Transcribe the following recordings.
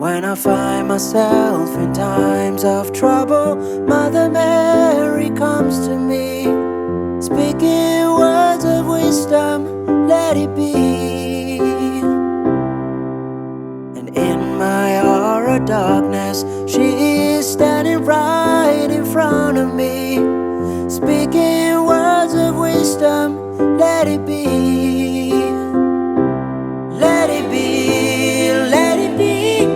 When I find myself in times of trouble, Mother Mary comes to me, speaking words of wisdom, let it be. And in my hour of darkness, she is standing right in front of me, speaking words of wisdom, let it be. Let it be, let it be,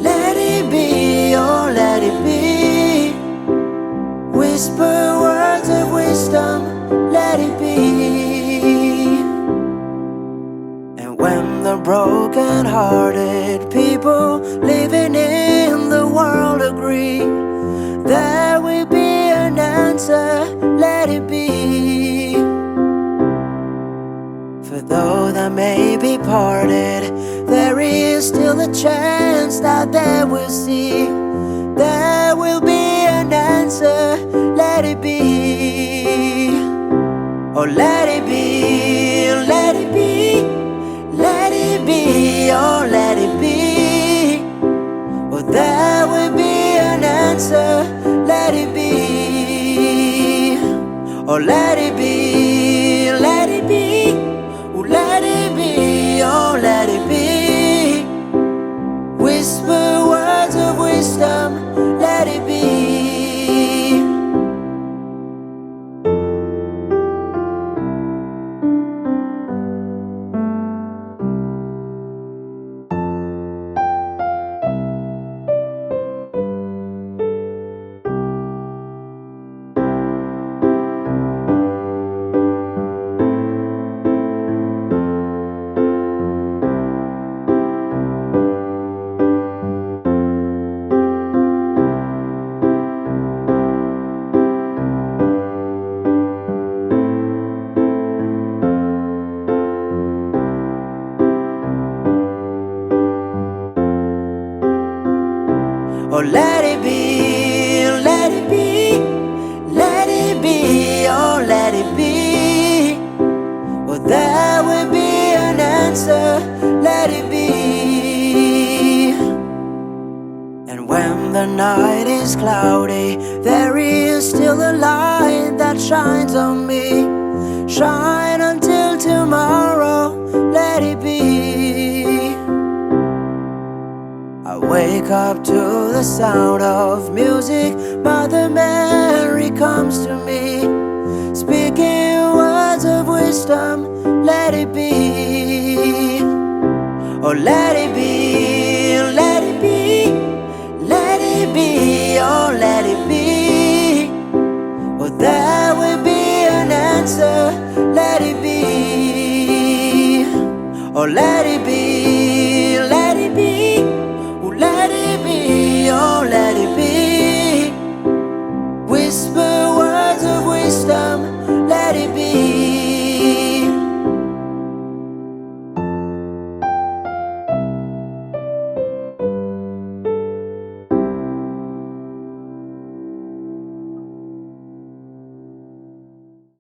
let it be, oh let it be. Whisper words of wisdom, let it be. And when the broken-hearted people living in the world agree, there will be an answer, let it be. For though they may be parted, there is still a chance that they will see. There will be an answer, let it be. Oh let it be, let it be, let it be, oh let it be. Oh there will be an answer, let it be. Oh let it be, let it be, oh let it be, oh let it be. Whisper words of wisdom, let it be. Oh let it be, let it be, let it be, oh let it be. Oh there will be an answer, let it be. And when the night is cloudy, there is still a light that shines on me. Shine until tomorrow, let it be. I wake up to the sound of music. Mother Mary comes to me, speaking words of wisdom, let it be. Oh let it be, let it be, let it be, oh let it be. Oh there will be an answer, let it be. Oh let it be, let it be, let it be, oh let it be.